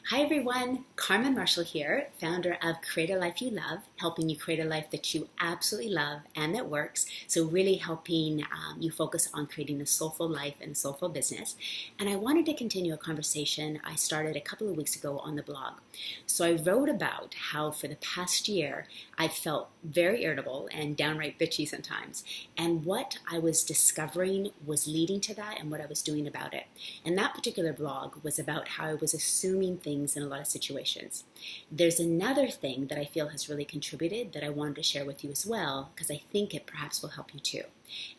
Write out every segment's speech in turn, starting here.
Hi everyone, Carmen Marshall here, founder of Create a Life You Love, helping you create a life that you absolutely love and that works. So really helping you focus on creating a soulful life and a soulful business. And I wanted to continue a conversation I started a couple of weeks ago on the blog. So I wrote about how for the past year I felt very irritable and downright bitchy sometimes. And what I was discovering was leading to that and what I was doing about it. And that particular blog was about how I was assuming things in a lot of situations. There's another thing that I feel has really contributed that I wanted to share with you as well, because I think it perhaps will help you too.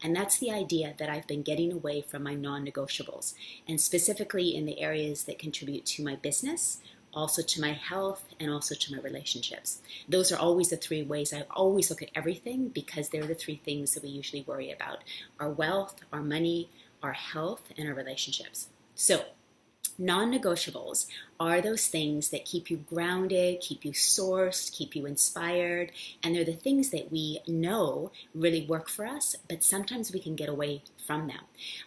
And that's the idea that I've been getting away from my non-negotiables, and specifically in the areas that contribute to my business, also to my health, and also to my relationships. Those are always the three ways I always look at everything, because they're the three things that we usually worry about: our wealth, our money, our health, and our relationships. So non-negotiables are those things that keep you grounded, keep you sourced, keep you inspired, and they're the things that we know really work for us, but sometimes we can get away from them.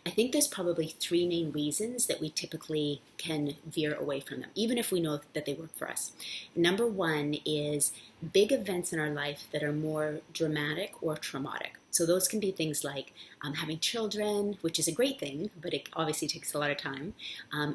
I think there's probably three main reasons that we typically can veer away from them, even if we know that they work for us. Number one is big events in our life that are more dramatic or traumatic. So those can be things like having children, which is a great thing, but it obviously takes a lot of time,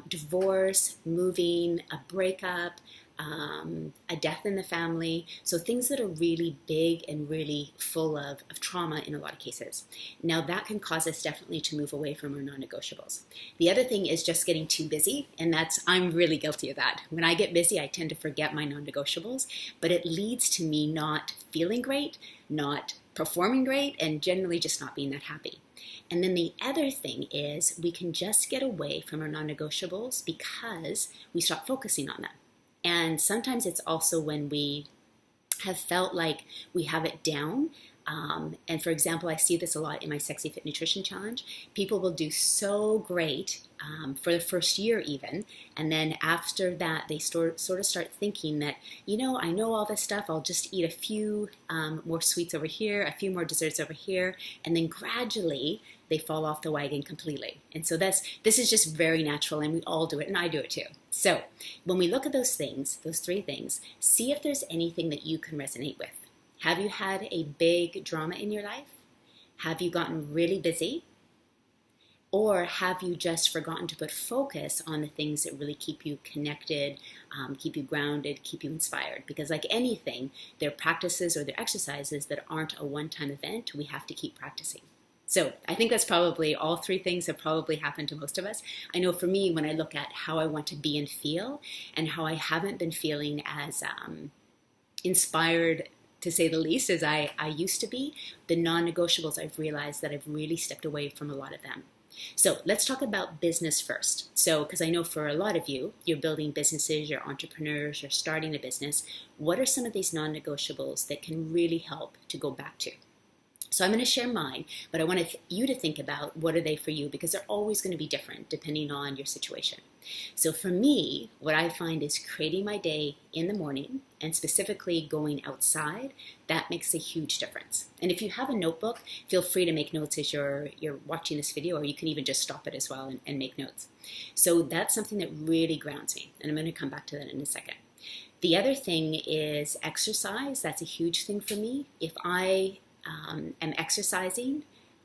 divorce, moving, a breakup, a death in the family. So things that are really big and really full of trauma in a lot of cases. Now that can cause us definitely to move away from our non-negotiables. The other thing is just getting too busy, and I'm really guilty of that. When I get busy, I tend to forget my non-negotiables, but it leads to me not feeling great, not performing great, and generally just not being that happy. And then the other thing is we can just get away from our non-negotiables because we stop focusing on them. And sometimes it's also when we have felt like we have it down. And for example, I see this a lot in my Sexy Fit Nutrition Challenge. People will do so great for the first year even, and then after that they sort of start thinking that, I know all this stuff, I'll just eat a few more sweets over here, a few more desserts over here, and then gradually they fall off the wagon completely. And so this is just very natural, and we all do it, and I do it too. So when we look at those things, those three things, see if there's anything that you can resonate with. Have you had a big drama in your life? Have you gotten really busy? Or have you just forgotten to put focus on the things that really keep you connected, keep you grounded, keep you inspired? Because like anything, there are practices or there are exercises that aren't a one-time event. We have to keep practicing. So I think that's probably all three things have probably happened to most of us. I know for me, when I look at how I want to be and feel, and how I haven't been feeling as inspired, to say the least, as I used to be, the non-negotiables, I've realized that I've really stepped away from a lot of them. So let's talk about business first. So, because I know for a lot of you, you're building businesses, you're entrepreneurs, you're starting a business. What are some of these non-negotiables that can really help to go back to? So I'm going to share mine, but I want you to think about what are they for you, because they're always going to be different depending on your situation. So for me, what I find is creating my day in the morning, and specifically going outside. That makes a huge difference. And if you have a notebook, feel free to make notes as you're watching this video, or you can even just stop it as well and make notes. So that's something that really grounds me, and I'm going to come back to that in a second. The other thing is exercise. That's a huge thing for me. If I am exercising,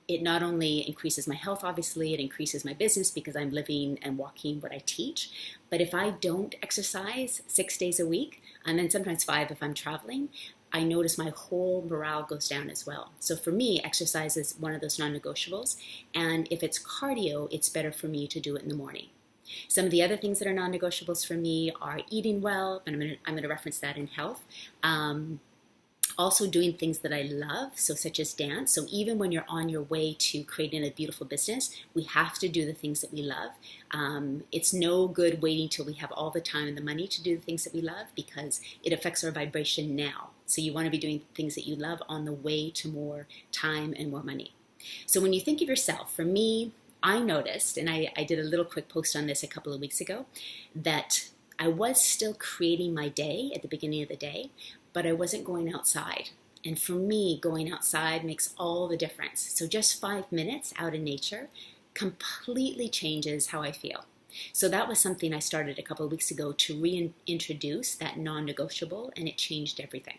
it not only increases my health, obviously, it increases my business because I'm living and walking what I teach. But if I don't exercise 6 days a week, and then sometimes 5 if I'm traveling, I notice my whole morale goes down as well. So for me, exercise is one of those non-negotiables. And if it's cardio, it's better for me to do it in the morning. Some of the other things that are non-negotiables for me are eating well, and I'm going to reference that in health. Also doing things that I love, so such as dance. So even when you're on your way to creating a beautiful business, we have to do the things that we love. It's no good waiting till we have all the time and the money to do the things that we love, because it affects our vibration now. So you want to be doing things that you love on the way to more time and more money. So when you think of yourself, for me, I noticed, and I did a little quick post on this a couple of weeks ago, that I was still creating my day at the beginning of the day, but I wasn't going outside. And for me, going outside makes all the difference. So just 5 minutes out in nature completely changes how I feel. So that was something I started a couple of weeks ago to reintroduce that non-negotiable, and it changed everything.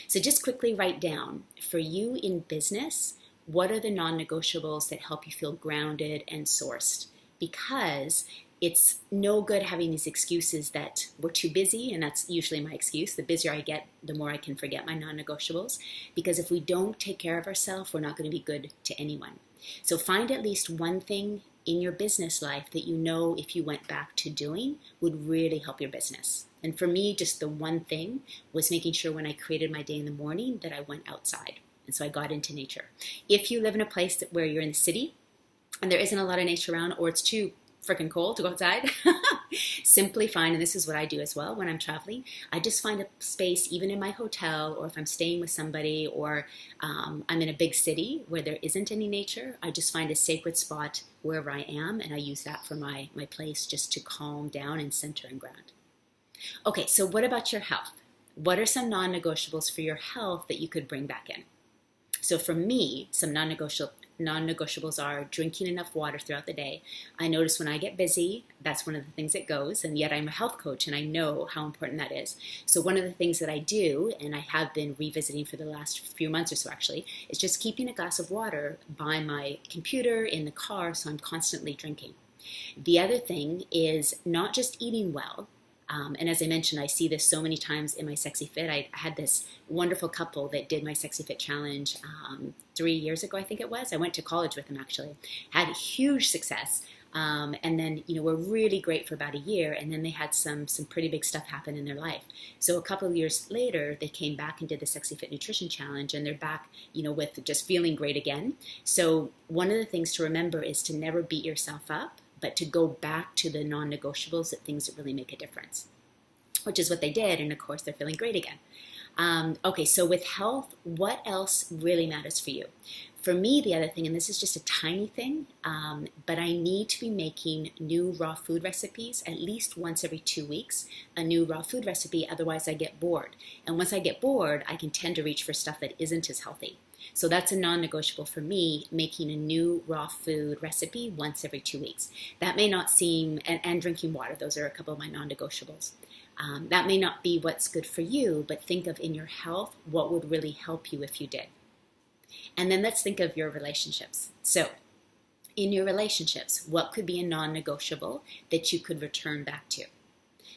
So just quickly write down, for you in business, what are the non-negotiables that help you feel grounded and sourced? Because it's no good having these excuses that we're too busy, and that's usually my excuse. The busier I get, the more I can forget my non-negotiables. Because if we don't take care of ourselves, we're not going to be good to anyone. So find at least one thing in your business life that you know if you went back to doing would really help your business. And for me, just the one thing was making sure when I created my day in the morning that I went outside. And so I got into nature. If you live in a place where you're in the city and there isn't a lot of nature around, or it's too freaking cold to go outside, simply find, and this is what I do as well when I'm traveling, I just find a space, even in my hotel, or if I'm staying with somebody, or I'm in a big city where there isn't any nature, I just find a sacred spot wherever I am, and I use that for my place just to calm down and center and ground. Okay, so what about your health? What are some non-negotiables for your health that you could bring back in? So for me, some non-negotiables are drinking enough water throughout the day. I notice when I get busy, that's one of the things that goes, and yet I'm a health coach and I know how important that is. So one of the things that I do, and I have been revisiting for the last few months or so actually, is just keeping a glass of water by my computer in the car, so I'm constantly drinking. The other thing is not just eating well. And as I mentioned, I see this so many times in my Sexy Fit. I had this wonderful couple that did my Sexy Fit challenge 3 years ago, I think it was. I went to college with them, actually. Had huge success. And then, were really great for about a year. And then they had some pretty big stuff happen in their life. So a couple of years later, they came back and did the Sexy Fit Nutrition Challenge. And they're back, with just feeling great again. So one of the things to remember is to never beat yourself up, but to go back to the non-negotiables, the things that really make a difference, which is what they did. And of course, they're feeling great again. Okay, so with health, what else really matters for you? For me, the other thing, and this is just a tiny thing, but I need to be making new raw food recipes at least once every 2 weeks, a new raw food recipe, otherwise I get bored. And once I get bored, I can tend to reach for stuff that isn't as healthy. So that's a non-negotiable for me, making a new raw food recipe once every 2 weeks. That may not seem, and drinking water, those are a couple of my non-negotiables. That may not be what's good for you, but think of in your health, what would really help you if you did. And then let's think of your relationships. So in your relationships, what could be a non-negotiable that you could return back to?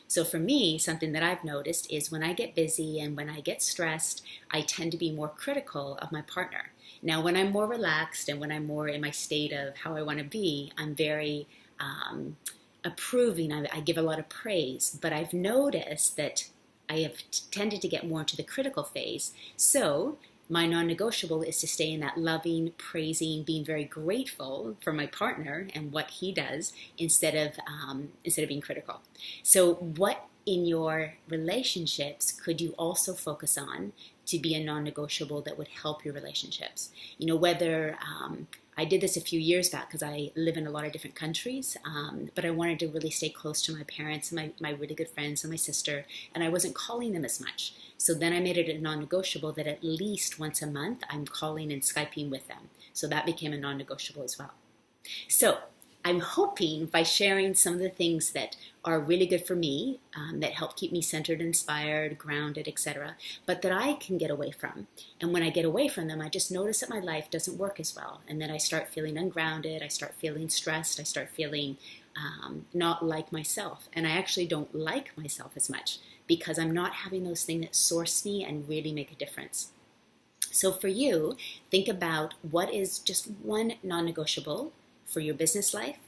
So for me, something that I've noticed is when I get busy and when I get stressed, I tend to be more critical of my partner. Now, when I'm more relaxed and when I'm more in my state of how I want to be, I'm very approving. I give a lot of praise, but I've noticed that I have tended to get more into the critical phase. So my non-negotiable is to stay in that loving, praising, being very grateful for my partner and what he does instead of being critical. So what in your relationships could you also focus on to be a non-negotiable that would help your relationships? Whether I did this a few years back because I live in a lot of different countries, but I wanted to really stay close to my parents and my really good friends and my sister, and I wasn't calling them as much. So then I made it a non-negotiable that at least once a month I'm calling and Skyping with them. So that became a non-negotiable as well. So I'm hoping by sharing some of the things that are really good for me, that help keep me centered, inspired, grounded, etc., but that I can get away from. And when I get away from them, I just notice that my life doesn't work as well. And then I start feeling ungrounded, I start feeling stressed, I start feeling not like myself. And I actually don't like myself as much because I'm not having those things that source me and really make a difference. So for you, think about what is just one non-negotiable for your business life,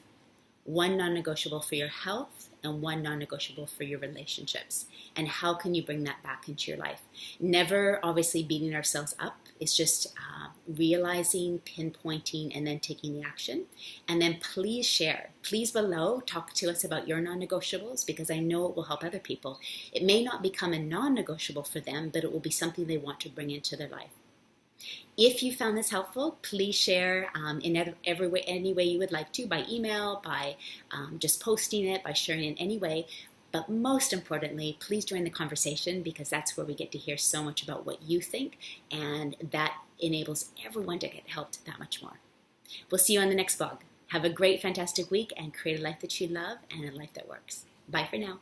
one non-negotiable for your health, and one non-negotiable for your relationships. And how can you bring that back into your life? Never obviously beating ourselves up. It's just realizing, pinpointing, and then taking the action. And then please share. Please below, talk to us about your non-negotiables because I know it will help other people. It may not become a non-negotiable for them, but it will be something they want to bring into their life. If you found this helpful, please share in any way you would like to, by email, by just posting it, by sharing in any way. But most importantly, please join the conversation because that's where we get to hear so much about what you think, and that enables everyone to get helped that much more. We'll see you on the next vlog. Have a great, fantastic week and create a life that you love and a life that works. Bye for now.